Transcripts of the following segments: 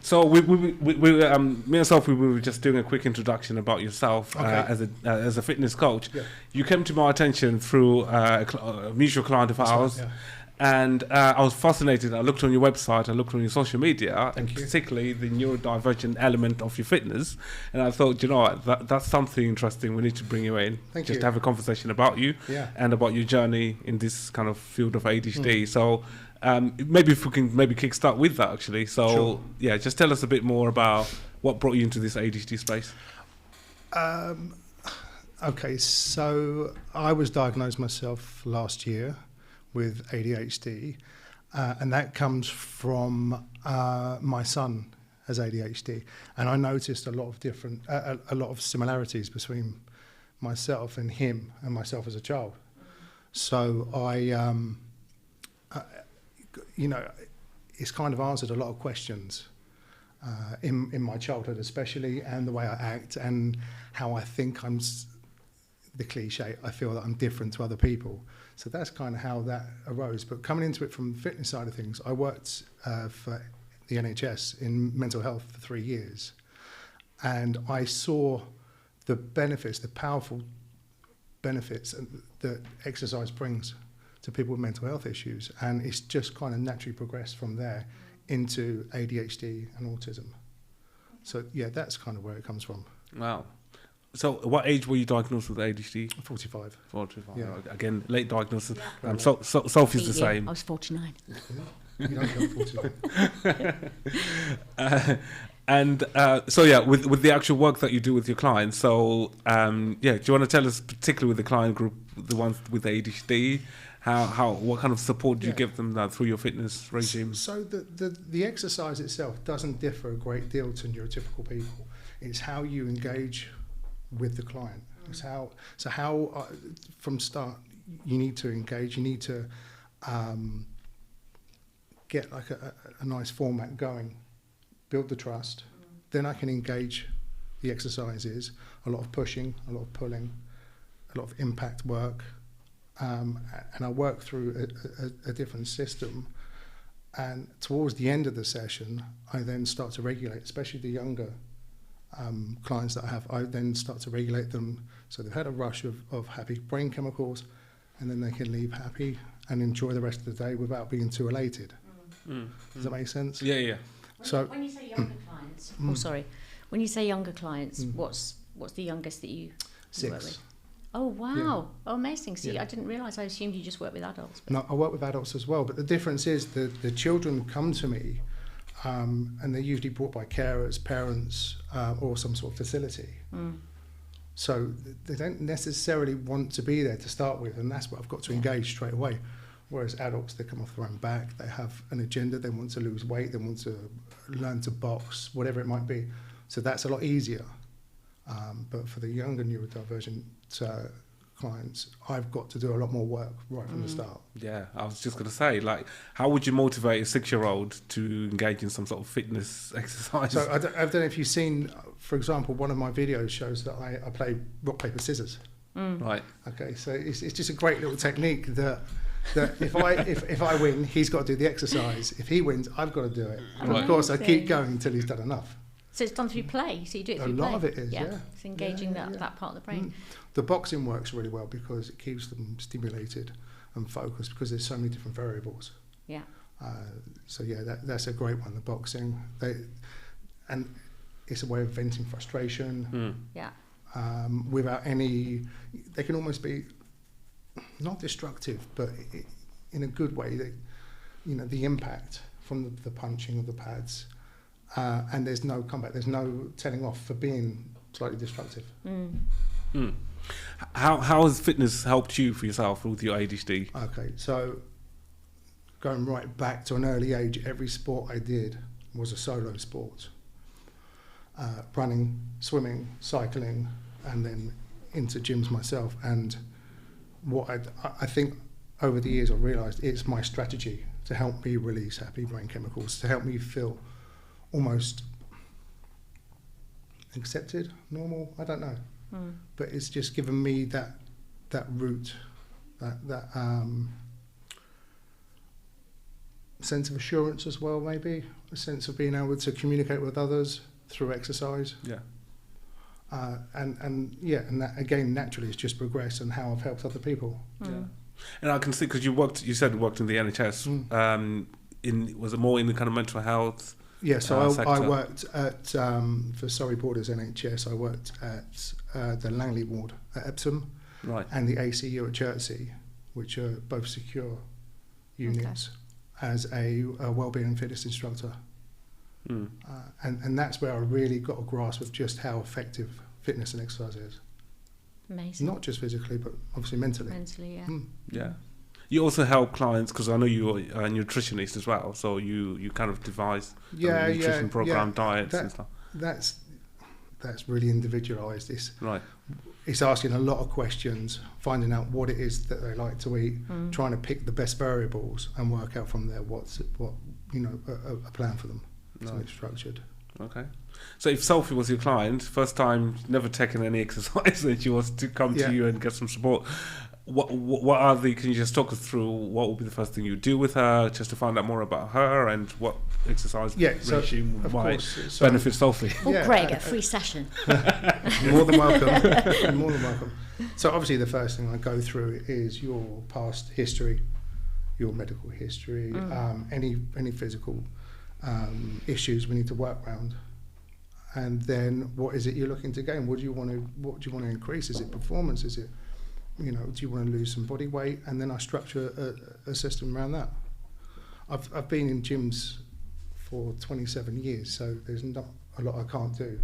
So me and Sophie, we were just doing a quick introduction about yourself as a fitness coach. Yeah. You came to my attention through a mutual client of ours. Right, yeah. And I was fascinated. I looked on your website, I looked on your social media, and particularly the neurodivergent element of your fitness. And I thought, you know what, that's something interesting. We need to bring you in to have a conversation about you and about your journey in this kind of field of ADHD. So maybe if we can kickstart with that, actually. So, just tell us a bit more about what brought you into this ADHD space. Okay, so I was diagnosed myself last year with ADHD, and that comes from my son has ADHD, and I noticed a lot of similarities between myself and him and myself as a child. So I it's kind of answered a lot of questions in my childhood, especially, and the way I act and how I think I'm the cliche. I feel that I'm different to other people. So that's kind of how that arose. But coming into it from the fitness side of things, I worked for the NHS in mental health for 3 years. And I saw the benefits, the powerful benefits that exercise brings to people with mental health issues. And it's just kind of naturally progressed from there into ADHD and autism. So, that's kind of where it comes from. Wow. So, what age were you diagnosed with ADHD? 45. 45. Yeah. Again, late diagnosis. Yeah. Sophie's the same. I was 49. You don't go 49. With the actual work that you do with your clients. So, do you want to tell us, particularly with the client group, the ones with ADHD, what kind of support do you give them through your fitness regime? So the exercise itself doesn't differ a great deal to neurotypical people. It's how you engage with the client. It's how from start you need to engage. You need to get like a nice format going, build the trust. Then I can engage the exercises. A lot of pushing, a lot of pulling, a lot of impact work, and I work through a different system. And towards the end of the session, I then start to regulate, especially the younger clients that I have. I then start to regulate them so they've had a rush of happy brain chemicals, and then they can leave happy and enjoy the rest of the day without being too elated. Does that make sense? Yeah. When you say younger clients, when you say younger clients, what's the youngest that you 6. work with? Oh wow! Oh, amazing. See, I didn't realise. I assumed you just work with adults. No, I work with adults as well. But the difference is the children come to me. And they're usually brought by carers, parents, or some sort of facility. So they don't necessarily want to be there to start with, and that's what I've got to engage straight away. Whereas adults, they come off their own back, they have an agenda, they want to lose weight, they want to learn to box, whatever it might be. So that's a lot easier. But for the younger neurodivergent clients, I've got to do a lot more work right from the start. Yeah, I was just going to say, how would you motivate a 6-year-old to engage in some sort of fitness exercise? So I don't know if you've seen, for example, one of my videos shows that I play rock, paper, scissors. Right. Okay, so it's just a great little technique that if I win, he's got to do the exercise. If he wins, I've got to do it. And of course, I keep going until he's done enough. So it's done through play. So you do it through play. A lot of it is, yeah. It's engaging that part of the brain. The boxing works really well because it keeps them stimulated and focused because there's so many different variables. Yeah. That's a great one. The boxing, and it's a way of venting frustration. Yeah. Without any, they can almost be not destructive, but in a good way. The impact from the punching of the pads. And there's no comeback. There's no telling off for being slightly destructive. How has fitness helped you for yourself with your ADHD? Okay, so going right back to an early age, every sport I did was a solo sport. Running, swimming, cycling, and then into gyms myself. And what I think over the years I've realised it's my strategy to help me release happy brain chemicals, to help me feel almost accepted, normal, I don't know. But it's just given me that sense of assurance as well, maybe a sense of being able to communicate with others through exercise. Yeah. And that again naturally has just progressed and how I've helped other people. Yeah. And I can see, because you worked in the NHS. Was it more in the kind of mental health? Yeah, so I worked at for Surrey Borders NHS. I worked at the Langley ward at Epsom, right, and the ACU at Chertsey, which are both secure units, as a wellbeing and fitness instructor. And that's where I really got a grasp of just how effective fitness and exercise is. Amazing. Not just physically, but obviously mentally. Mentally, yeah. Yeah. You also help clients, because I know you're a nutritionist as well, so you kind of devise nutrition program, diets and stuff. That's really individualised. It's asking a lot of questions, finding out what it is that they like to eat, trying to pick the best variables and work out from there a plan for them. Something structured. Okay. So if Sophie was your client, first time, never taken any exercise, and she was to come to you and get some support, what are the, can you just talk us through what would be the first thing you do with her, just to find out more about her and what exercise regime might benefit Sophie? Greg, a free session. More than welcome. More than welcome. So obviously the first thing I go through is your past history, your medical history, any physical issues we need to work around, and then what is it you're looking to gain? What do you want to increase? Is it performance? Is it, do you want to lose some body weight? And then I structure a system around that. I've been in gyms for 27 years, so there's not a lot I can't do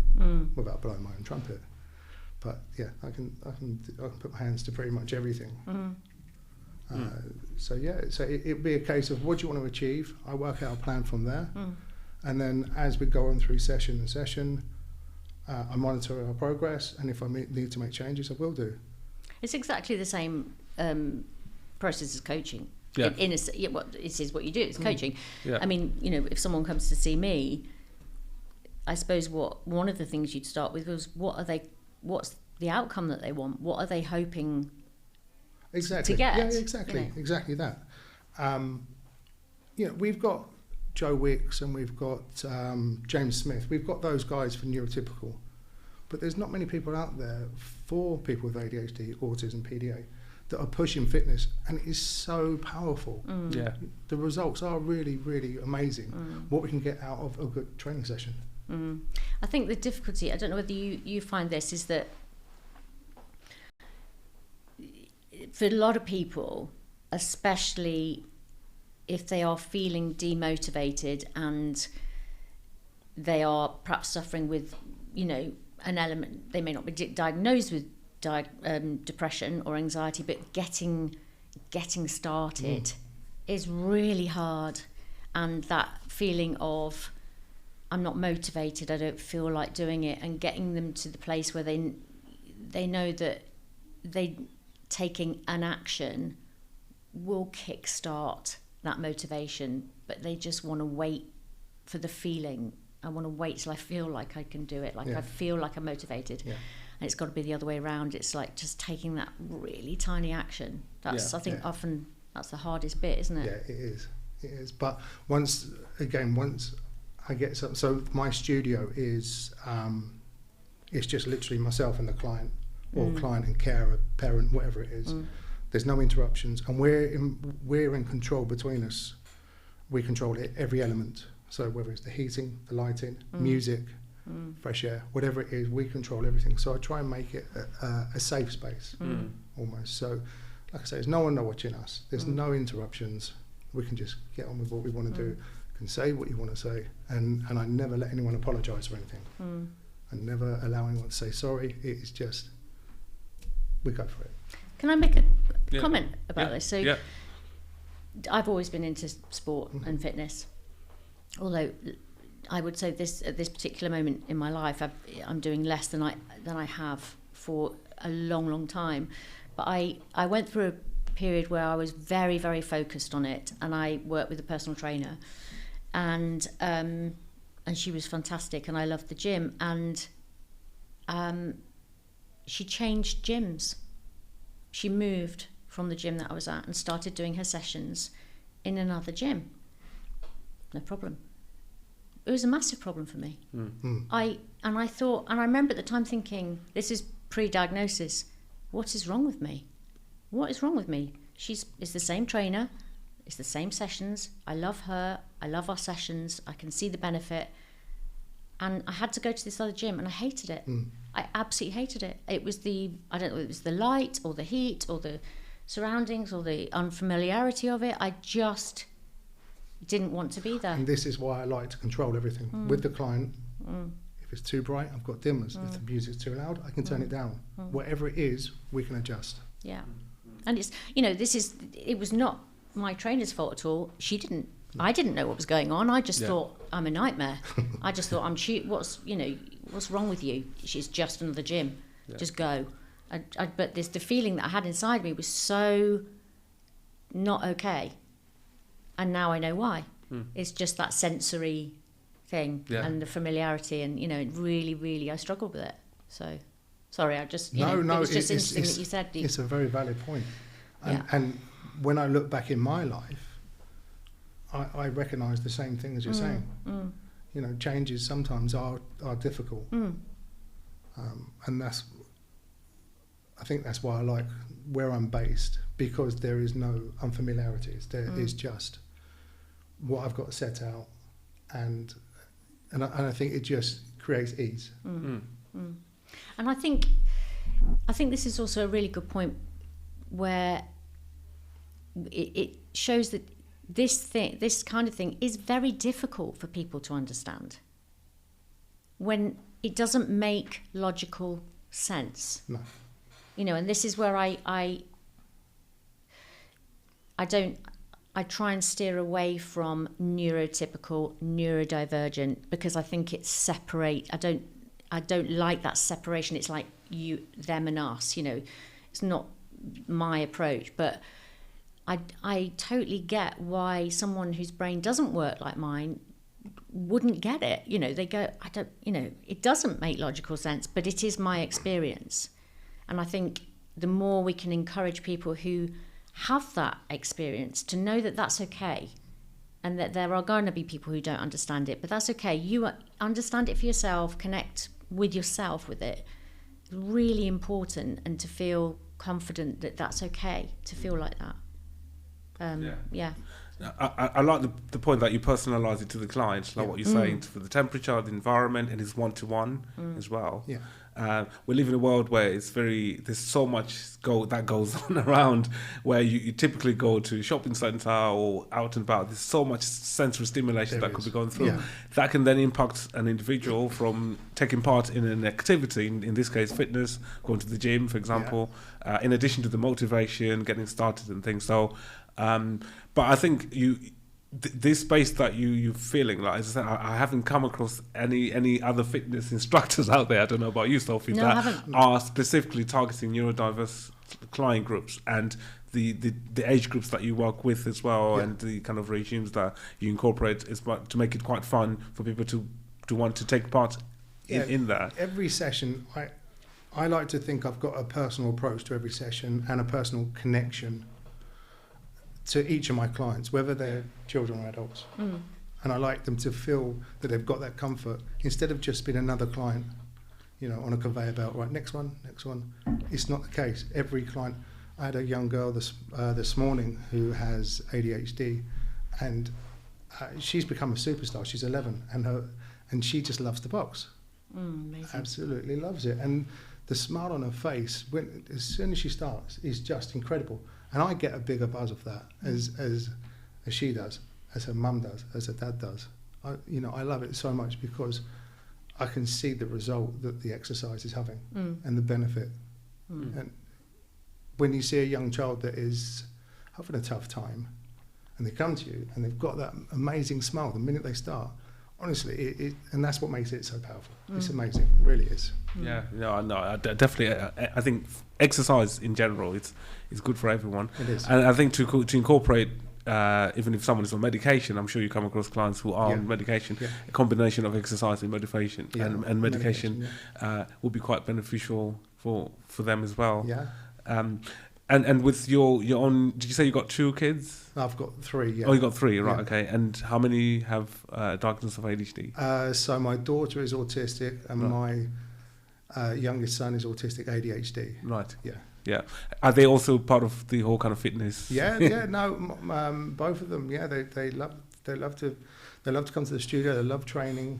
without blowing my own trumpet. But yeah, I can put my hands to pretty much everything. So it'd be a case of what do you want to achieve? I work out a plan from there, and then as we go on through session, I monitor our progress, and if I need to make changes, I will do. It's exactly the same process as coaching. Yeah. It is what you do. It's coaching. Yeah. I mean, if someone comes to see me, I suppose one of the things you'd start with was what's the outcome that they want? What are they hoping? Exactly. To get. Yeah, exactly. Exactly that. We've got Joe Wicks and we've got James Smith. We've got those guys for neurotypical, but there's not many people out there for people with ADHD, autism, PDA that are pushing fitness, and it is so powerful. Yeah. The results are really, really amazing. What we can get out of a good training session. I think the difficulty, I don't know whether you find this, is that for a lot of people, especially if they are feeling demotivated and they are perhaps suffering with, an element, they may not be diagnosed with depression or anxiety, but getting started is really hard. And that feeling of, I'm not motivated, I don't feel like doing it, and getting them to the place where they know that taking an action will kickstart that motivation, but they just want to wait for the feeling. I want to wait till I feel like I can do it, I feel like I'm motivated. And it's got to be the other way around. It's like just taking that really tiny action. I think often that's the hardest bit, isn't it? Yeah, it is. But once I get something, so my studio is it's just literally myself and the client, or client and carer, parent, whatever it is. There's no interruptions, and we're in control between us. We control every element. So whether it's the heating, the lighting, music, fresh air, whatever it is, we control everything. So I try and make it a safe space, almost. So, like I say, there's no one watching us. There's no interruptions. We can just get on with what we want to do. You can say what you want to say, and I never let anyone apologise for anything. I never allow anyone to say sorry. It's just, we go for it. Can I make a comment about this? So I've always been into sport and fitness, although I would say at this particular moment in my life I'm doing less than I have for a long time. But I went through a period where I was very, very focused on it, and I worked with a personal trainer, and she was fantastic, and I loved the gym, and she changed gyms. She moved from the gym that I was at and started doing her sessions in another gym. no problem. It was a massive problem for me. I remember at the time thinking, this is pre-diagnosis, what is wrong with me? What is wrong with me? It's the same trainer, it's the same sessions, I love her, I love our sessions, I can see the benefit, and I had to go to this other gym and I hated it. I absolutely hated it. It was I don't know, it was the light or the heat or the surroundings or the unfamiliarity of it. I just didn't want to be there. And this is why I like to control everything with the client. If it's too bright, I've got dimmers. If the music's too loud, I can turn it down. Whatever it is, we can adjust. Yeah. And it's, it was not my trainer's fault at all. I didn't know what was going on. I just thought I'm a nightmare. I just thought what's wrong with you? She's just another gym. Just go. But the feeling that I had inside me was so not okay. And now I know why. It's just that sensory thing and the familiarity, and really, really, I struggled with it. So, sorry, it was just interesting that you said. It's a very valid point. And when I look back in my life, I recognise the same thing as you're saying. Changes sometimes are difficult, and I think that's why I like where I'm based, because there is no unfamiliarities. There is just what I've got set out, and I think it just creates ease. And I think this is also a really good point, where it shows that this kind of thing is very difficult for people to understand when it doesn't make logical sense. No. And this is where I try and steer away from neurotypical, neurodivergent, because I think it's separate. I don't like that separation. It's like you, them and us, it's not my approach, but I totally get why someone whose brain doesn't work like mine wouldn't get it. They go, it doesn't make logical sense, but it is my experience. And I think the more we can encourage people who have that experience to know that that's okay, and that there are going to be people who don't understand it, but that's okay. You understand it for yourself, connect with yourself with it. It's really important, and to feel confident that that's okay to feel like that. I like the point that you personalise it to the client, like what you're saying, for the temperature, the environment, and it's one-to-one as well. We live in a world where there's so much that goes on around, where you typically go to a shopping centre or out and about. There's so much sensory stimulation that could be going through. That can then impact an individual from taking part in an activity, in this case fitness, going to the gym, for example, in addition to the motivation, getting started and things. So, but I think this space that you're feeling, like as I said, I haven't come across any other fitness instructors out there, I don't know about you, Sophie, that are specifically targeting neurodiverse client groups and the age groups that you work with as well, and the kind of regimes that you incorporate to make it quite fun for people to want to take part in that. Every session, I like to think I've got a personal approach to every session and a personal connection to each of my clients, whether they're children or adults. And I like them to feel that they've got that comfort, instead of just being another client, on a conveyor belt, right, next one. It's not the case. Every client, I had a young girl this morning who has ADHD, and she's become a superstar. She's 11, and she just loves the box. Amazing. Absolutely loves it. And the smile on her face, as soon as she starts, is just incredible. And I get a bigger buzz of that as she does, as her mum does, as her dad does. I love it so much because I can see the result that the exercise is having and the benefit. And when you see a young child that is having a tough time and they come to you and they've got that amazing smile the minute they start, honestly, and that's what makes it so powerful. It's amazing, it really is. Definitely. I think exercise in general, it's good for everyone. It is. And I think to incorporate, even if someone is on medication, I'm sure you come across clients who are on medication, a combination of exercise and motivation and medication would be quite beneficial for them as well. And with your own, did you say you got 2 kids? I've got 3. Yeah. Oh, you got 3, right? Yeah. Okay. And how many have diagnosis of ADHD? So my daughter is autistic, and my youngest son is autistic ADHD. Right. Yeah. Yeah. Are they also part of the whole kind of fitness? Yeah. No, both of them. Yeah, they love to come to the studio. They love training.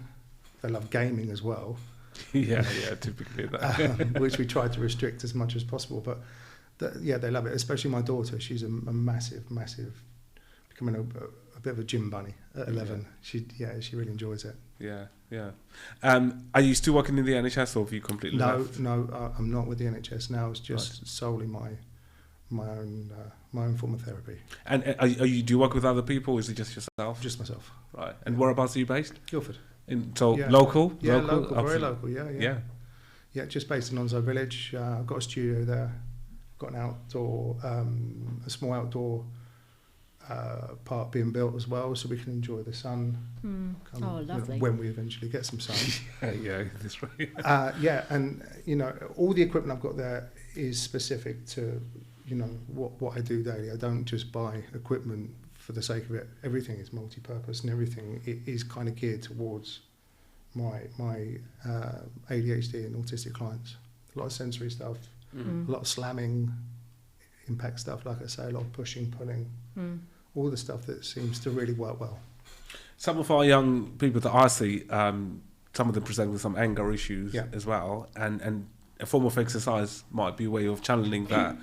They love gaming as well. yeah. Typically that. Which we try to restrict as much as possible, but. They love it, especially my daughter. She's a massive, becoming a bit of a gym bunny at 11. Yeah. She really enjoys it. Yeah. Are you still working in the NHS, or have you completely left? No, I'm not with the NHS now. It's just solely my own form of therapy. And do you work with other people, or is it just yourself? Just myself. Right. And whereabouts are you based? Guildford. Local? Yeah, local, very local. Yeah. Yeah, just based in Onslow Village. I've got a studio there. Got an outdoor, a small outdoor park being built as well, so we can enjoy the sun. Lovely. When we eventually get some sun. yeah, that's right. And all the equipment I've got there is specific to what I do daily. I don't just buy equipment for the sake of it. Everything is multi-purpose, and everything is kind of geared towards my ADHD and autistic clients. A lot of sensory stuff. A lot of slamming, impact stuff, like I say, a lot of pushing, pulling, all the stuff that seems to really work well. Some of our young people that I see, some of them present with some anger issues as well, and a form of exercise might be a way of channeling that.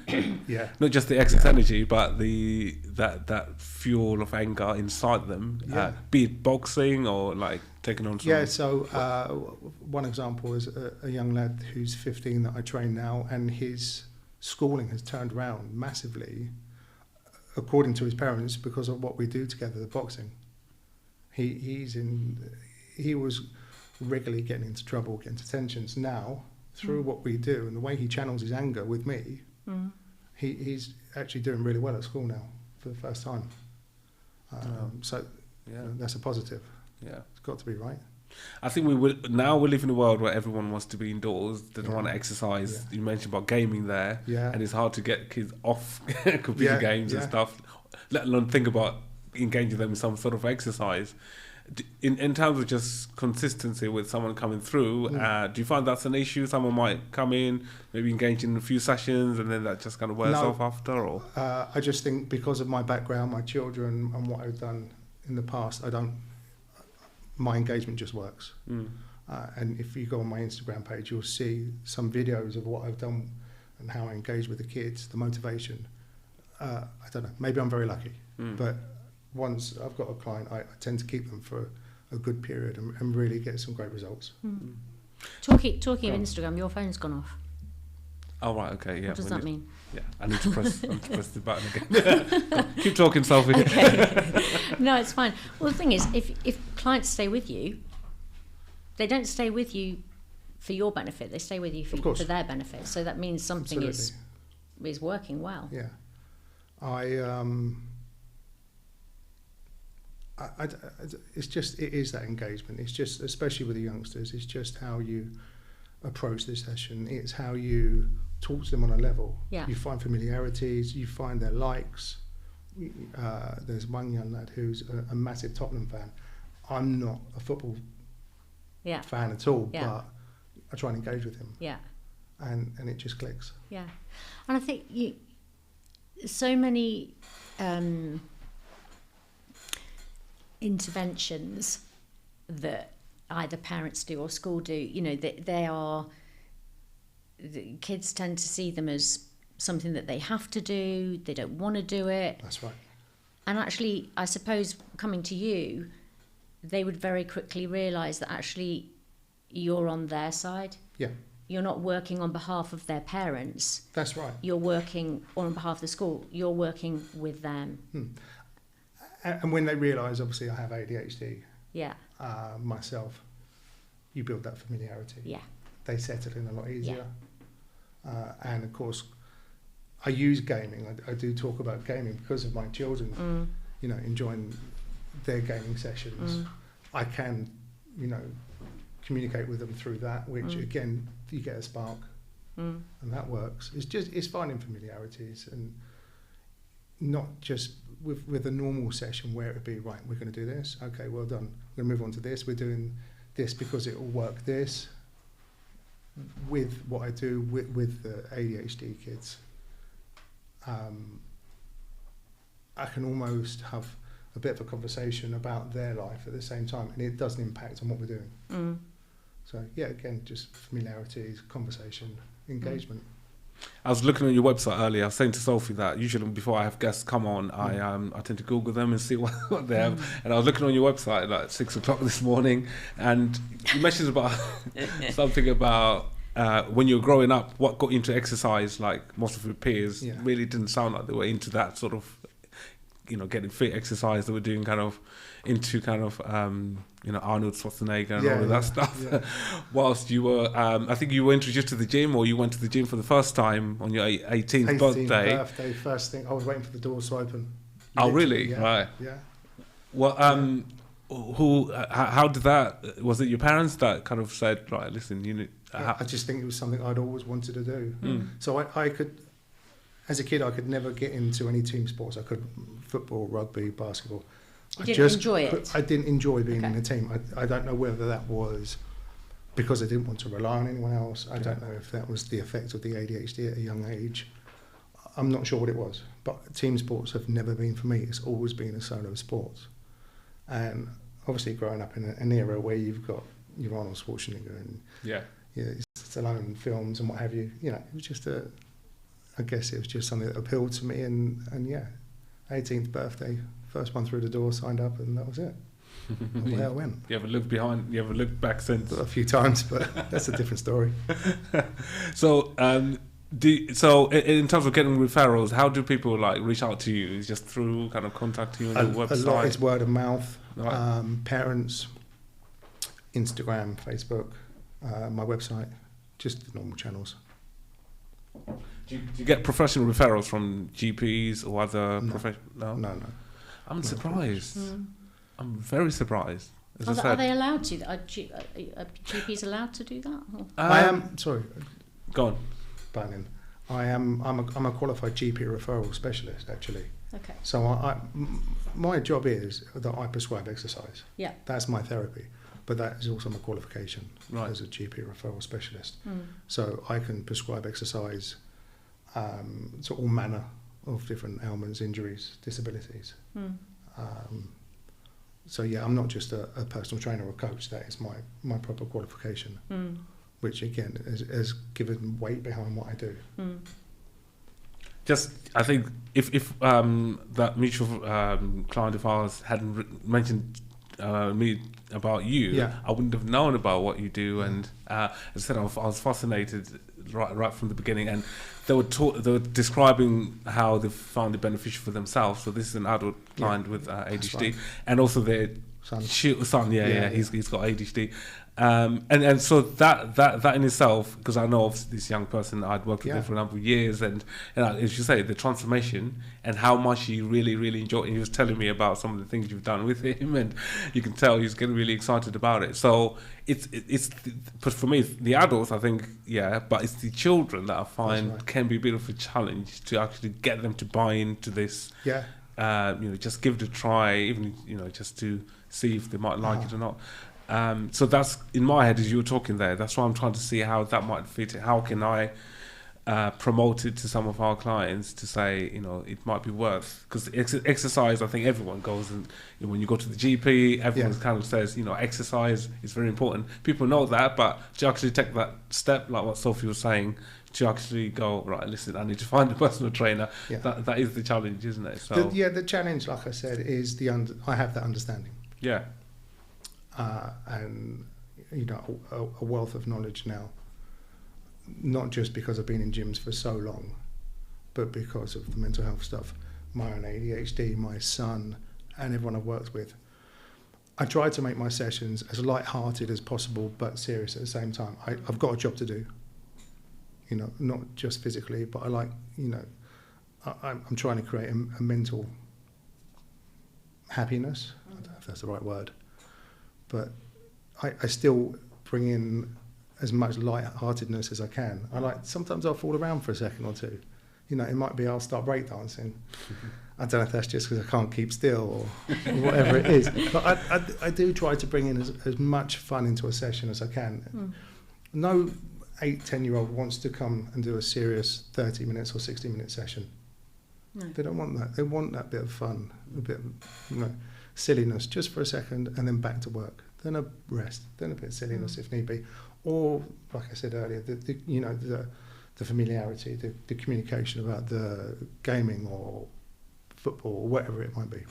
Not just the excess energy, but that fuel of anger inside them. Be it boxing or like taking on. So one example is a young lad who's 15 that I train now, and his schooling has turned around massively, according to his parents, because of what we do together, the boxing. He was regularly getting into trouble, getting detentions. Now, through what we do and the way he channels his anger with me, he's actually doing really well at school now for the first time. That's a positive. Yeah, it's got to be, right? I think we live in a world where everyone wants to be indoors. They don't want to exercise. You mentioned about gaming there, and it's hard to get kids off computer games and stuff, let alone think about engaging them in some sort of exercise. In terms of just consistency with someone coming through, do you find that's an issue? Someone might come in, maybe engage in a few sessions, and then that just kind of wears off after? Or I just think because of my background, my children, and what I've done in the past, my engagement just works. And if you go on my Instagram page, you'll see some videos of what I've done and how I engage with the kids, the motivation. I don't know, maybe I'm very lucky, but once I've got a client, I tend to keep them for a good period and really get some great results. Talking of Instagram, your phone's gone off. Oh, right, okay, yeah. What does that mean? Yeah, I need to press the button again. Keep talking, Sophie. Okay. No, it's fine. Well, the thing is, if clients stay with you, they don't stay with you for your benefit. They stay with you for their benefit. So that means something is working well. Yeah. It is that engagement. It's just, especially with the youngsters, it's just how you approach the session. It's how you talk to them on a level. You find familiarities, you find their likes. There's one young lad who's a massive Tottenham fan. I'm not a football fan at all, but I try and engage with him. And it just clicks. And I think so many interventions that either parents do or school do, the kids tend to see them as something that they have to do. They don't want to do it. That's right. And actually, I suppose coming to you, they would very quickly realise that actually you're on their side. You're not working on behalf of their parents. That's right. You're working on behalf of the school. You're working with them. And when they realise, obviously, I have ADHD myself, you build that familiarity. They settle in a lot easier. And of course, I use gaming. I do talk about gaming because of my children, enjoying their gaming sessions. I can, communicate with them through that, which again, you get a spark. and that works. It's finding familiarities, and not just with a normal session where it would be, right, we're going to do this, okay, well done, we're going to move on to this, we're doing this because it will work this. With what I do with the ADHD kids, I can almost have a bit of a conversation about their life at the same time, and it doesn't impact on what we're doing. So yeah, again, just familiarities, conversation, engagement. I was looking on your website earlier. I was saying to Sophie that usually before I have guests come on, I tend to Google them and see what they have. And I was looking on your website at like 6 o'clock this morning, and you mentioned about something about when you were growing up, what got you into exercise. Like most of your peers really didn't sound like they were into that sort of, getting fit exercise. They were doing Arnold Schwarzenegger and all of that stuff. Yeah. Whilst you were, I think you were introduced to the gym, or you went to the gym for the first time on your 18th birthday. First thing, I was waiting for the doors to open. Oh, really? Yeah. Right. Yeah. Well, how did that? Was it your parents that kind of said, right, listen, I just think it was something I'd always wanted to do. So I could, as a kid, I could never get into any team sports. I could football, rugby, basketball. You didn't enjoy it? I didn't enjoy being in a team. I don't know whether that was because I didn't want to rely on anyone else. I don't know if that was the effect of the ADHD at a young age. I'm not sure what it was. But team sports have never been for me. It's always been a solo sport. And obviously growing up in an era where you've got your Arnold Schwarzenegger and Stallone films and what have you, it was just I guess it was just something that appealed to me, and 18th birthday, first one through the door, signed up, and that was it. And where I went. You ever looked back since? A few times, but that's a different story. So, in terms of getting referrals, how do people reach out to you? Is just through kind of contacting you on your website? A lot is word of mouth. Right. Parents, Instagram, Facebook, my website, just the normal channels. Do you get professional referrals from GPs or other professionals? No. I'm surprised. I'm very surprised. Are they allowed to? Are GPs allowed to do that? I am. Sorry. Go on. Banning. I'm a qualified GP referral specialist, actually. Okay. So my job is that I prescribe exercise. Yeah. That's my therapy. But that is also my qualification as a GP referral specialist. So I can prescribe exercise to all manner of different ailments, injuries, disabilities. So yeah, I'm not just a personal trainer or coach. That is my proper qualification, which again has given weight behind what I do. Just, I think if that mutual client of ours hadn't mentioned me about you, I wouldn't have known about what you do. And as I said, I was fascinated right from the beginning, and they were describing how they found it beneficial for themselves. So this is an adult client with ADHD, right. And also their son. He's got ADHD. And so that in itself, because I know of this young person, I'd worked with him for a number of years, and as you say, the transformation and how much he really, really enjoyed. And he was telling me about some of the things you've done with him, and you can tell he's getting really excited about it. So but for me, the adults, I think, but it's the children that I find can be a bit of a challenge to actually get them to buy into this. Just give it a try, even just to see if they might like it or not. So that's in my head as you were talking there. That's why I'm trying to see how that might fit. How can I promote it to some of our clients to say, it might be worth, because exercise, I think everyone goes, and when you go to the GP, everyone kind of says, exercise is very important. People know that, but to actually take that step, like what Sophie was saying, to actually go, right, listen, I need to find a personal trainer. That is the challenge, isn't it? So the challenge, like I said, is I have that understanding. Yeah. And a wealth of knowledge now, not just because I've been in gyms for so long, but because of the mental health stuff, my own ADHD, my son, and everyone I've worked with. I try to make my sessions as light-hearted as possible, but serious at the same time. I've got a job to do, not just physically, but I like, I'm trying to create a mental happiness. I don't know if that's the right word. But I still bring in as much light-heartedness as I can. Sometimes I'll fall around for a second or two. You know, it might be I'll start breakdancing. I don't know if that's just because I can't keep still or whatever it is. But I do try to bring in as much fun into a session as I can. No 8-10-year-old wants to come and do a serious 30 minutes or 60-minute session. No. They don't want that. They want that bit of fun, a bit of silliness just for a second, and then back to work. Then a rest, then a bit of silliness if need be. Or, like I said earlier, the familiarity, the communication about the gaming or football or whatever it might be.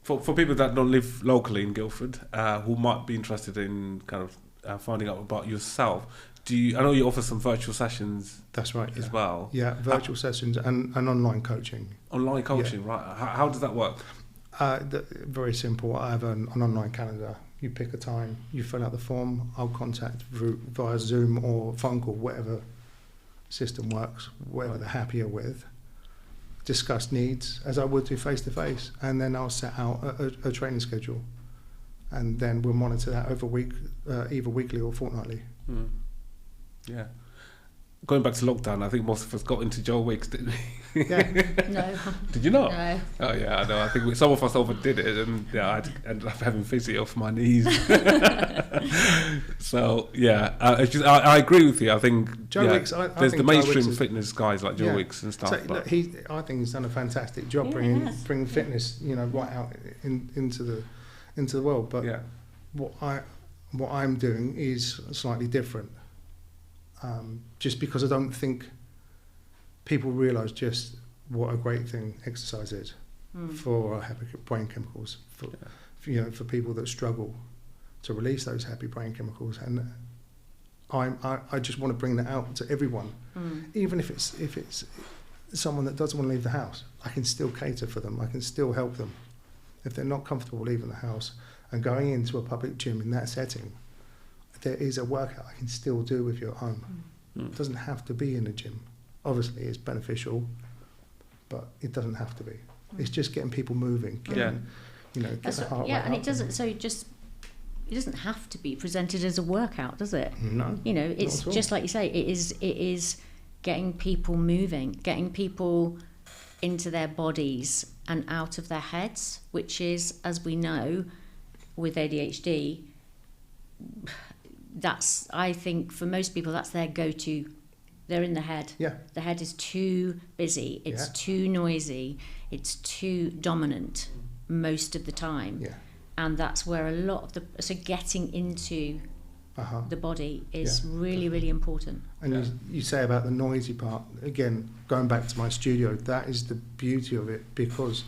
For people that don't live locally in Guildford, who might be interested in kind of finding out about yourself, I know you offer some virtual sessions. That's right, as well. Yeah, virtual sessions and online coaching. Online coaching, right? How does that work? Very simple. I have an online calendar. You pick a time, you fill out the form. I'll contact via Zoom or phone call, whatever system works, whatever they're happier with. Discuss needs as I would do face to face, and then I'll set out a training schedule, and then we'll monitor that over either weekly or fortnightly. Yeah. Going back to lockdown, I think most of us got into Joe Wicks, didn't we? Yeah. No. Did you not? No. Oh yeah, I know. I think some of us overdid it, and I ended up having physio for my knees. So yeah, I agree with you. I think Joe Wicks. There's the mainstream fitness guys like Joe Wicks and stuff. So, I think he's done a fantastic job bringing fitness, right out into the world. But what I'm doing is slightly different. Just because I don't think people realise just what a great thing exercise is for our happy brain chemicals, for people that struggle to release those happy brain chemicals, and I just want to bring that out to everyone, even if it's someone that doesn't want to leave the house. I can still cater for them. I can still help them if they're not comfortable leaving the house and going into a public gym in that setting. There is a workout I can still do with you at home. It doesn't have to be in a gym. Obviously, it's beneficial, but it doesn't have to be. It's just getting people moving, get the heart rate up. And it doesn't. So it doesn't have to be presented as a workout, does it? No. It's just like you say. It is getting people moving, getting people into their bodies and out of their heads, which is, as we know, with ADHD. I think for most people that's their go-to. They're in the head. Yeah. The head is too busy. It's too noisy. It's too dominant most of the time. Yeah. And that's where a lot of so getting into the body is really, really important. And you say about the noisy part, again, going back to my studio, that is the beauty of it, because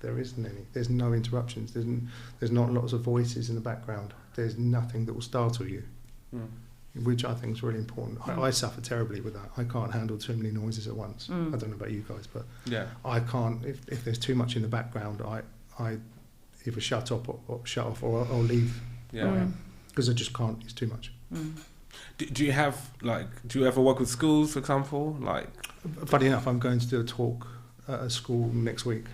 there isn't any. There's no interruptions. There's not lots of voices in the background. There's nothing that will startle you, which I think is really important. I suffer terribly with that. I can't handle too many noises at once. I don't know about you guys, but I can't. If there's too much in the background, I either shut off or I'll leave. Because I just can't. It's too much. Do you ever work with schools, for example? Funny enough, I'm going to do a talk at a school next week.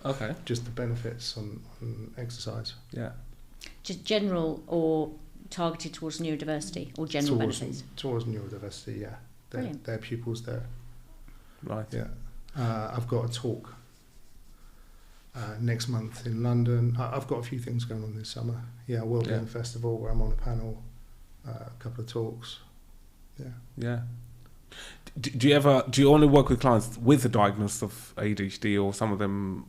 Okay. Just the benefits on exercise. Yeah. Just general or targeted towards neurodiversity or general benefits? Towards neurodiversity, yeah. Their pupils there. Right. Yeah. I've got a talk next month in London. I've got a few things going on this summer. Yeah, World Game Festival where I'm on a panel, a couple of talks. Yeah. Yeah. Do you only work with clients with a diagnosis of ADHD, or some of them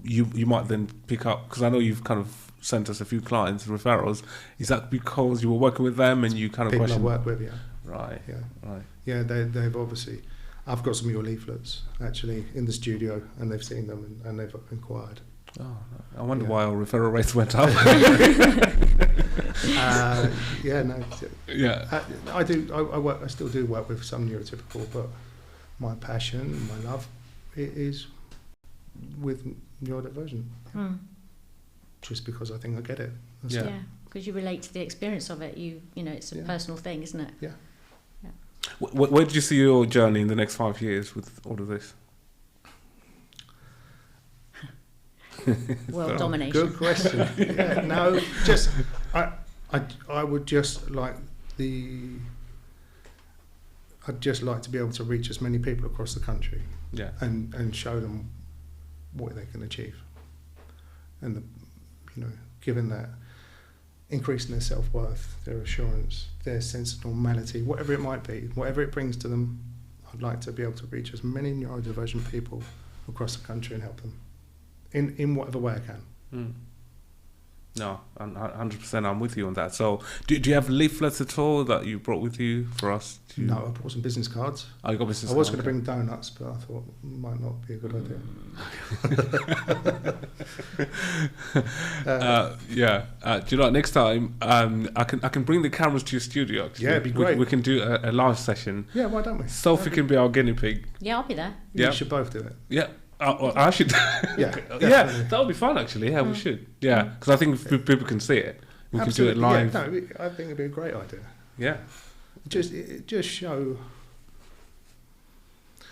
you might then pick up? Because I know you've kind of sent us a few clients referrals. Is that because you were working with them and you kind of people question? I work with, yeah. Right. Yeah. Right. Yeah, they've obviously. I've got some of your leaflets actually in the studio, and they've seen them and they've inquired. Oh, I wonder why our referral rates went up. I do. I still do work with some neurotypical, but my passion, my love, it is with neurodivergent. Just because I think I get it. Because you relate to the experience of it. It's a personal thing, isn't it? Yeah. Where did you see your journey in the next 5 years with all of this? World domination. Good question. I would just like I'd just like to be able to reach as many people across the country, and show them what they can achieve, and given that, increasing their self-worth, their assurance, their sense of normality, whatever it might be, whatever it brings to them, I'd like to be able to reach as many neurodivergent people across the country and help them in whatever way I can. No, 100%. I'm with you on that. So, do you have leaflets at all that you brought with you for us? No, I brought some business cards. Oh, you got business cards? I was going to bring donuts, but I thought it might not be a good idea. Do you know what? Next time, I can bring the cameras to your studio. Yeah, it'd be great. We can do a live session. Yeah, why don't we? Sophie can be our guinea pig. Yeah, I'll be there. Yeah, we should both do it. Yeah. I should. That would be fun, actually. Yeah, we should. Yeah, because I think if people can see it, we can do it live. Yeah, no, I think it'd be a great idea. Yeah. Just show.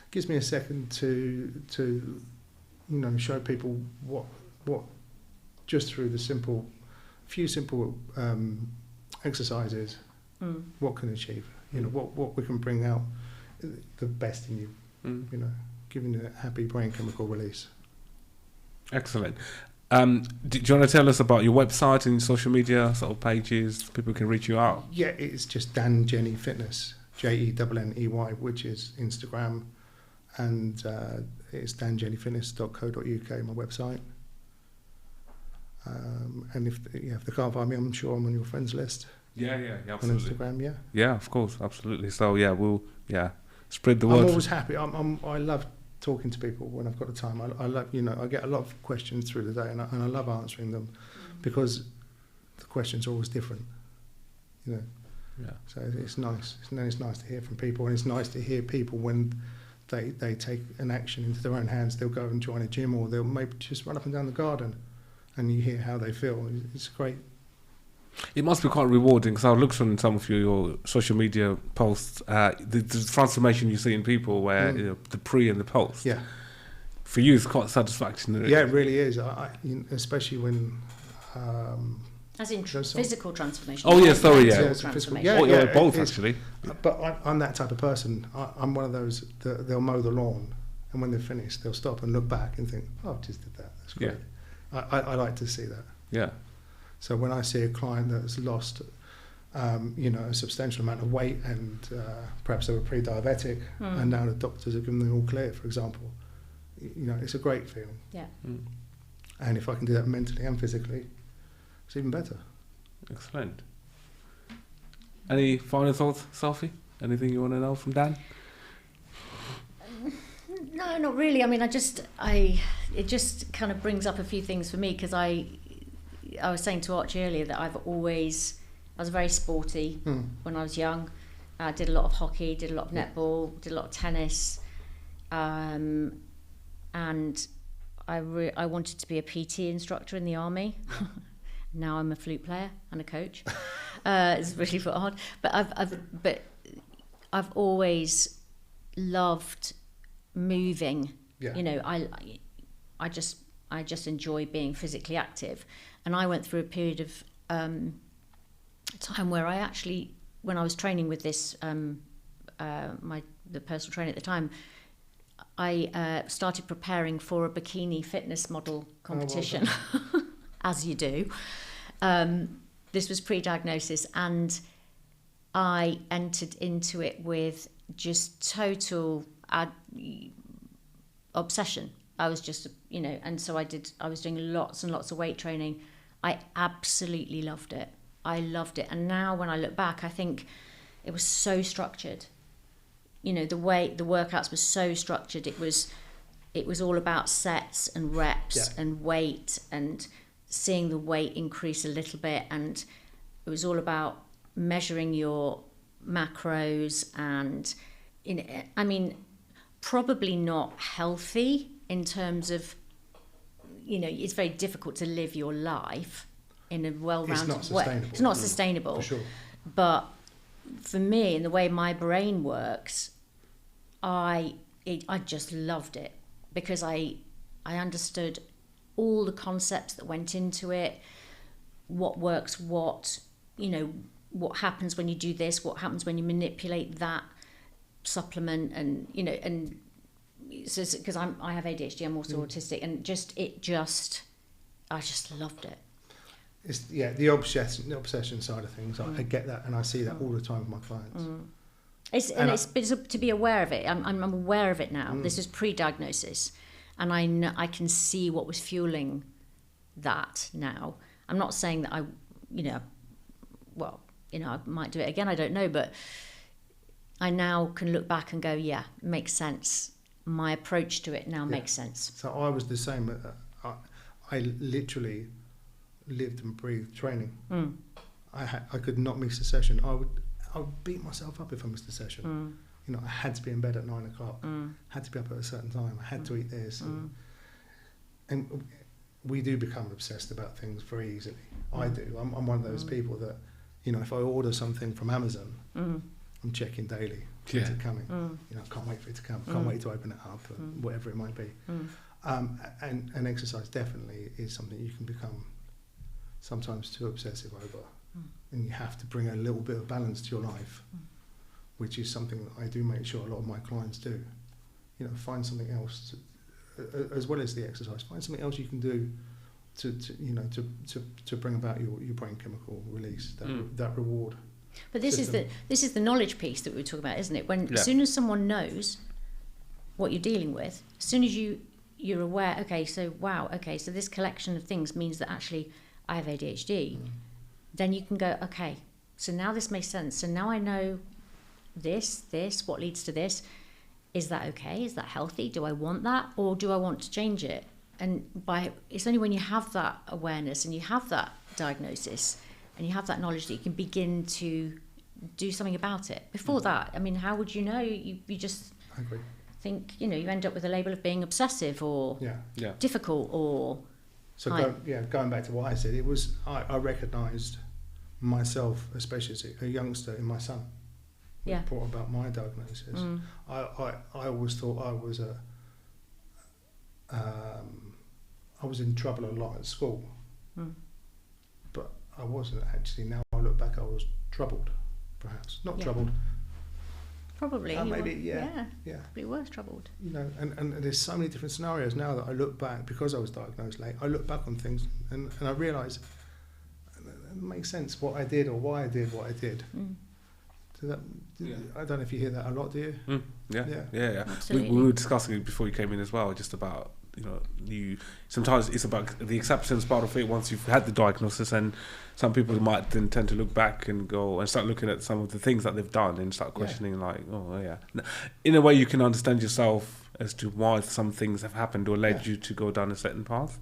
Gives me a second to show people what just through the few simple exercises, what can achieve. What we can bring out the best in you. Giving you a happy brain chemical release. Excellent. Do you want to tell us about your website and social media sort of pages? People can reach you out. Yeah, it's just Dan Jenney Fitness, JENNEY, which is Instagram, and it's danjenneyfitness.co.uk, my website. And if they can't find me, I'm sure I'm on your friends list. Yeah, absolutely. On Instagram, Yeah, of course, absolutely. So we'll spread the word. I'm always happy. I love talking to people when I've got the time. I love, I get a lot of questions through the day, and I love answering them because the questions are always different. Yeah. So it's nice. It's nice to hear from people, and it's nice to hear people when they take an action into their own hands. They'll go and join a gym, or they'll maybe just run up and down the garden, and you hear how they feel. It's great. It must be quite rewarding, because I've looked on some of your social media posts, the transformation you see in people, where the pre and the post. Yeah. For you, it's quite satisfaction. Yeah, it really is. Especially when. As in physical transformation. Oh yeah, sorry, both actually. But I'm that type of person. I'm one of those that they'll mow the lawn, and when they're finished, they'll stop and look back and think, "Oh, I just did that. That's great." Yeah. I like to see that. Yeah. So when I see a client that's lost, a substantial amount of weight, and perhaps they were pre-diabetic, and now the doctors have given them all clear, for example, it's a great feeling. Yeah. And if I can do that mentally and physically, it's even better. Excellent. Any final thoughts, Sophie? Anything you want to know from Dan? No, not really. I mean, it just kind of brings up a few things for me, because I was saying to Archie earlier that I was very sporty when I was young. I did a lot of hockey, did a lot of netball, did a lot of tennis, and I wanted to be a PT instructor in the army. Now I'm a flute player and a coach. It's really odd, but I've always loved moving. Yeah. I just enjoy being physically active. And I went through a period of time where I actually, when I was training with this, the personal trainer at the time, I started preparing for a bikini fitness model competition, as you do. This was pre-diagnosis, and I entered into it with just total obsession. I was just, and so I was doing lots and lots of weight training. I absolutely loved it. And now when I look back, I think it was so structured. The way the workouts were so structured. It was all about sets and reps and weight, and seeing the weight increase a little bit. And it was all about measuring your macros, and, probably not healthy in terms of, it's very difficult to live your life in a well-rounded way. It's not sustainable. For sure. But for me, in the way my brain works, I just loved it, because I understood all the concepts that went into it, what works what, what happens when you do this, what happens when you manipulate that supplement, and and so because I have ADHD, I'm also autistic, and I just loved it. It's the obsession side of things. I get that, and I see that all the time with my clients. It's to be aware of it. I'm aware of it now. This is pre-diagnosis, and I can see what was fueling that now. I'm not saying that I might do it again. I don't know, but I now can look back and go, yeah, makes sense. My approach to it now makes sense. So I was the same. I literally lived and breathed training. I could not miss a session. I would beat myself up if I missed a session. I had to be in bed at 9 o'clock. Had to be up at a certain time. I had to eat this. And we do become obsessed about things very easily. I do. I'm one of those people that, if I order something from Amazon, I'm checking daily. When's it coming? I can't wait for it to come. Can't wait to open it up, whatever it might be. And exercise definitely is something you can become sometimes too obsessive over. And you have to bring a little bit of balance to your life, which is something that I do make sure a lot of my clients do. Find something else, as well as the exercise. Find something else you can do to bring about your brain chemical release, that reward. But this is the knowledge piece that we were talking about, isn't it? As soon as someone knows what you're dealing with, as soon as you're aware, so this collection of things means that actually I have ADHD, then you can go, okay, so now this makes sense. So now I know this, what leads to this. Is that okay? Is that healthy? Do I want that? Or do I want to change it? And it's only when you have that awareness and you have that diagnosis and you have that knowledge that you can begin to do something about it. Before that, I mean, how would you know? You just I agree. Think, you end up with a label of being obsessive or difficult or... So going back to what I said, it was, I recognised myself, especially as a youngster, in my son. When brought about my diagnosis. I always thought I was in trouble a lot at school, but I wasn't actually. Now I look back, I was troubled, perhaps not troubled. Probably. Maybe Probably was troubled. And there's so many different scenarios now that I look back, because I was diagnosed late. I look back on things and I realise it makes sense what I did or why I did what I did. I don't know if you hear that a lot, do you? Yeah. Absolutely. We were discussing it before you came in as well, just about sometimes it's about the acceptance part of it once you've had the diagnosis, and some people might then tend to look back and go and start looking at some of the things that they've done and start questioning in a way you can understand yourself as to why some things have happened or led you to go down a certain path,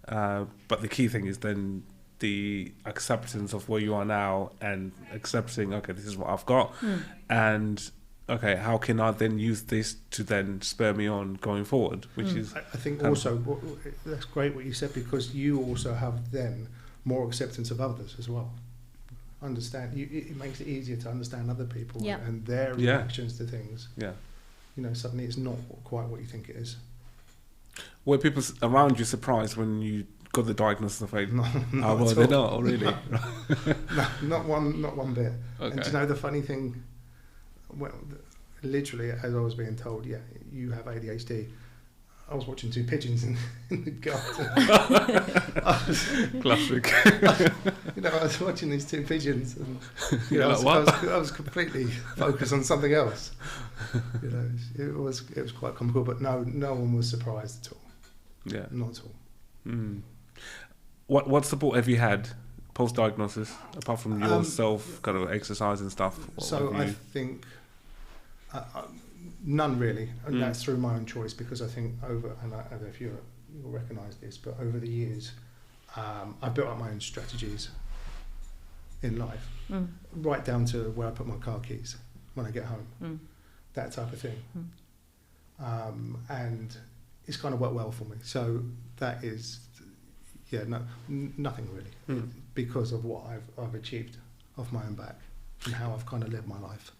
but the key thing is then the acceptance of where you are now and accepting, okay, this is what I've got, and okay, how can I then use this to then spur me on going forward, which is... I think also, that's great what you said, because you also have then more acceptance of others as well. It makes it easier to understand other people and their reactions to things. Suddenly it's not quite what you think it is. Were people around you surprised when you got the diagnosis of ADHD? They're not, really? No, not one bit. Okay. And the funny thing, well, literally, as I was being told, you have ADHD, I was watching two pigeons in the garden. Classic. I was watching these two pigeons, and I was completely focused on something else. It was quite comical, but no one was surprised at all. Yeah, not at all. What support have you had post-diagnosis, apart from yourself kind of exercise and stuff? I think none really, and that's through my own choice, because I think I don't know if you'll recognise this, but over the years I've built up my own strategies in life, right down to where I put my car keys when I get home, that type of thing, and it's kind of worked well for me. So that is, nothing really, because of what I've achieved off my own back and how I've kind of lived my life.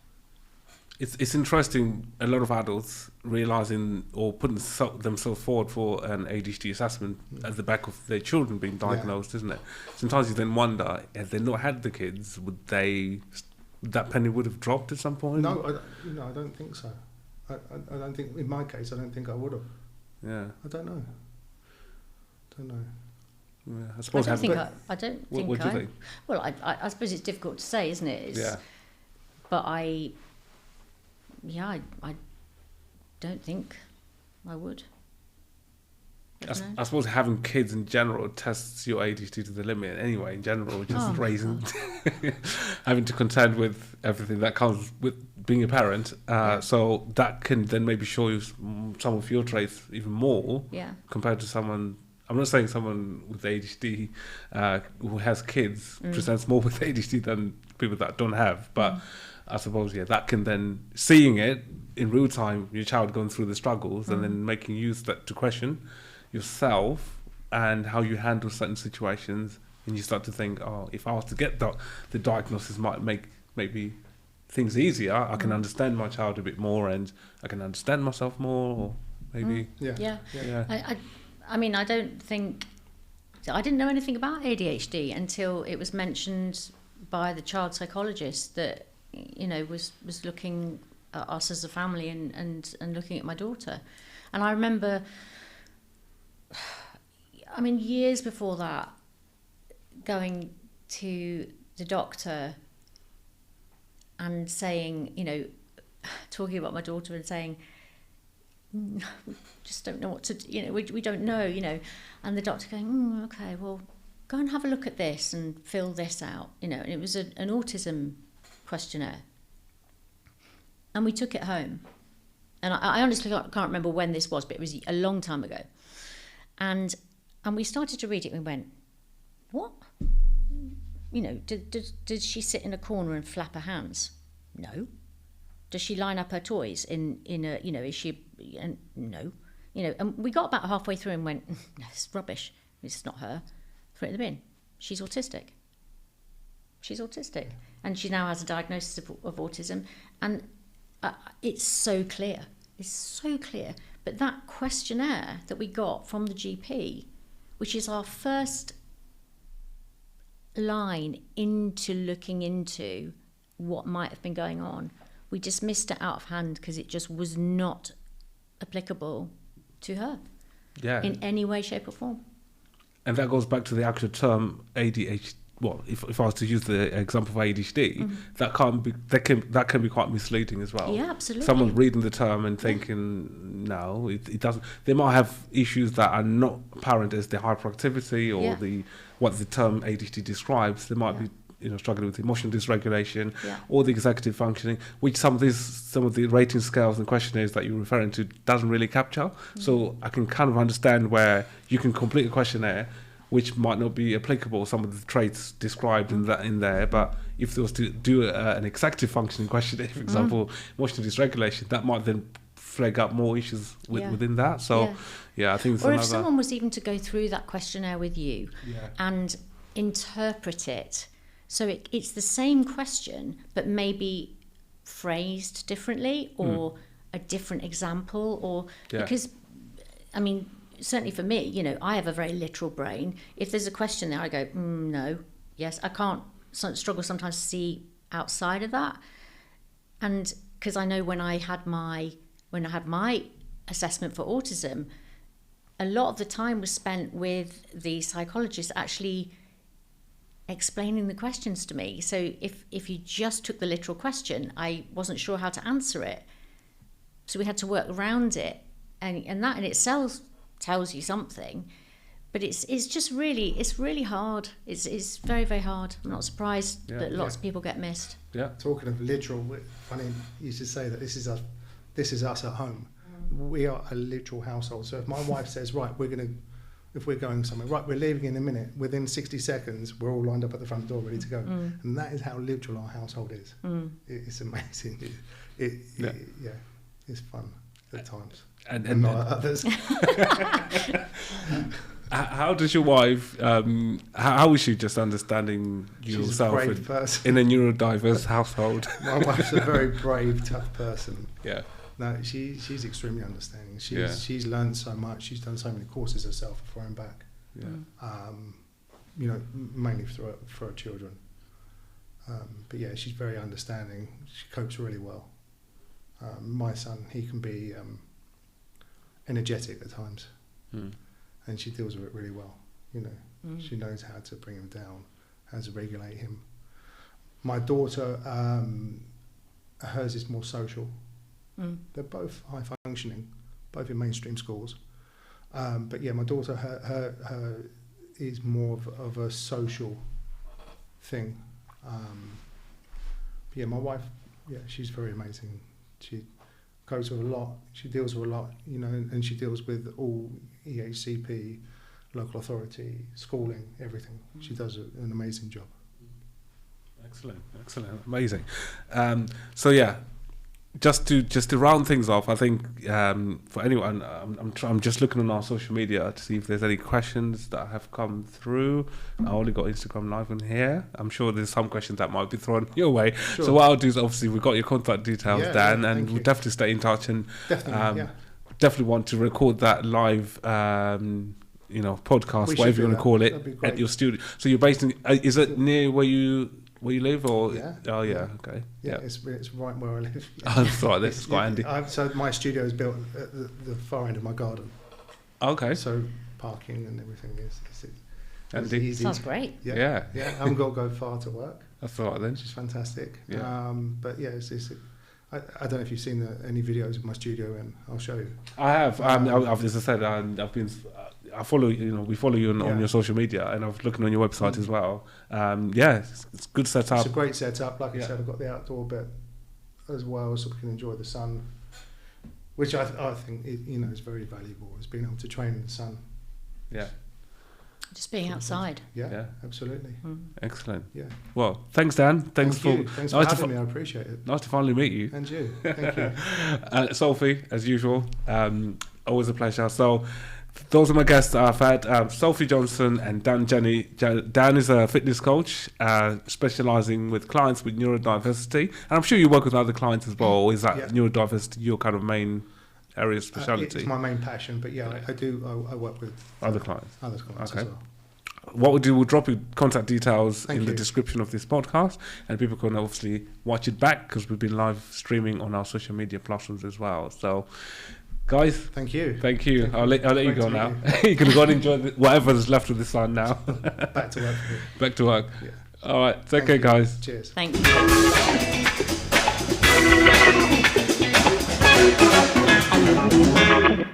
It's interesting. A lot of adults realizing or putting themselves forward for an ADHD assessment at the back of their children being diagnosed, isn't it? Sometimes you then wonder, had they not had the kids, that penny would have dropped at some point? No, I don't think so. I don't think, in my case, I don't think I would have. Yeah. I don't know. Yeah, I suppose. I don't think. What do you think? Well, I suppose it's difficult to say, isn't it? But I don't think I would. I suppose having kids in general tests your ADHD to the limit anyway, in general, just raising, having to contend with everything that comes with being a parent. So that can then maybe show you some of your traits even more compared to someone. I'm not saying someone with ADHD who has kids presents more with ADHD than people that don't have, but I suppose, that can then, seeing it in real time, your child going through the struggles and then making use that to question yourself and how you handle certain situations, and you start to think, if I was to get the diagnosis might make maybe things easier, I can understand my child a bit more and I can understand myself more, or maybe. I mean, I didn't know anything about ADHD until it was mentioned by the child psychologist that, was looking at us as a family and looking at my daughter. And I remember, years before that, going to the doctor and saying, talking about my daughter and saying, just don't know what to do, we don't know, and the doctor going, okay, well, go and have a look at this and fill this out, and it was an autism questionnaire, and we took it home, and I honestly can't remember when this was, but it was a long time ago, and we started to read it and we went, what? Did she sit in a corner and flap her hands? No. Does she line up her toys in a, is she, no, and we got about halfway through and went, no, it's rubbish. It's not her. Throw it in the bin. She's autistic. And she now has a diagnosis of autism. And it's so clear. But that questionnaire that we got from the GP, which is our first line into looking into what might have been going on, we dismissed it out of hand because it just was not applicable to her in any way, shape or form. And that goes back to the actual term ADHD. Well, if I was to use the example of ADHD, that can be quite misleading as well. Yeah, absolutely. Someone reading the term and thinking, no, it doesn't. They might have issues that are not apparent as the hyperactivity or what the term ADHD describes. They might be struggling with emotional dysregulation or the executive functioning, which some of the rating scales and questionnaires that you're referring to doesn't really capture. So I can kind of understand where you can complete a questionnaire which might not be applicable, some of the traits described in there, but if there was to do an executive functioning questionnaire, for example, emotional dysregulation, that might then flag up more issues within that. So I think it's or if someone was even to go through that questionnaire with you and interpret it, so it's the same question, but maybe phrased differently or a different example, or because, certainly for me, I have a very literal brain. If there's a question there, I go, no, yes. I can't struggle sometimes to see outside of that. And because I know when I had my assessment for autism, a lot of the time was spent with the psychologist actually explaining the questions to me. So if you just took the literal question, I wasn't sure how to answer it. So we had to work around it, and that in itself tells you something, but it's just really hard. It's very, very hard. I'm not surprised that lots of people get missed. Talking of literal, funny you should say that this is us at home. We are a literal household. So if my wife says, right, if we're going somewhere, right, we're leaving in a minute, within 60 seconds we're all lined up at the front door ready to go. And that is how literal our household is. It's amazing. It's fun at times. And not others. How does your wife? How is she just understanding yourself in a neurodiverse household? My wife's a very brave, tough person. Yeah. No, she's extremely understanding. She's learned so much. She's done so many courses herself for her own back. Yeah. Mainly for her children. But yeah, she's very understanding. She copes really well. My son, he can be energetic at times, and she deals with it really well. She knows how to bring him down, how to regulate him. My daughter, hers is more social. They're both high functioning, both in mainstream schools. But yeah, my daughter, her is more of a social thing. But yeah, my wife, she's very amazing. She goes with a lot. She deals with a lot, and she deals with all EHCP, local authority, schooling, everything. She does an amazing job. Excellent, amazing. So yeah, just to round things off, I think for anyone, I'm just looking on our social media to see if there's any questions that have come through. I only got Instagram Live on here. I'm sure there's some questions that might be thrown your way. Sure. So what I'll do is, obviously, we've got your contact details, Dan, and we'll definitely stay in touch, and definitely want to record that live podcast, whatever you want to call it, at your studio. So you're based in, is it near where you live, or? Okay. Yeah, it's right where I live. Oh, sorry, that's quite handy. So my studio is built at the far end of my garden. Okay. So parking and everything is handy. Sounds great. Yeah. I haven't got to go far to work. That's all right then. Which is fantastic. Yeah. But yeah, I don't know if you've seen any videos of my studio, and I'll show you. I have. As I said, I've been. I follow we follow you on your social media, and I've looking on your website as well. It's good setup. It's a great setup. Like I said, I've got the outdoor bit as well, so we can enjoy the sun, which I think is very valuable. Is being able to train in the sun. Yeah. Just being outside. Yeah, absolutely. Excellent. Yeah. Well, thanks, Dan. Thanks for having me. I appreciate it. Nice to finally meet you. And you. Thank you. Sophie, as usual, always a pleasure. So, those are my guests that I've had, Sophie Johnson and Dan Jenney. Dan is a fitness coach, specialising with clients with neurodiversity. And I'm sure you work with other clients as well, or is that neurodiversity your kind of main area of speciality? It's my main passion, but I work with other clients. Other clients as well. What we'll do, we'll drop your contact details in the description of this podcast, and people can obviously watch it back because we've been live streaming on our social media platforms as well. So, guys, thank you. I'll let you go now. You can go and enjoy whatever's left of the sun now. Back to work. Back to work. Yeah. All right. Take care, guys. Cheers. Thank you.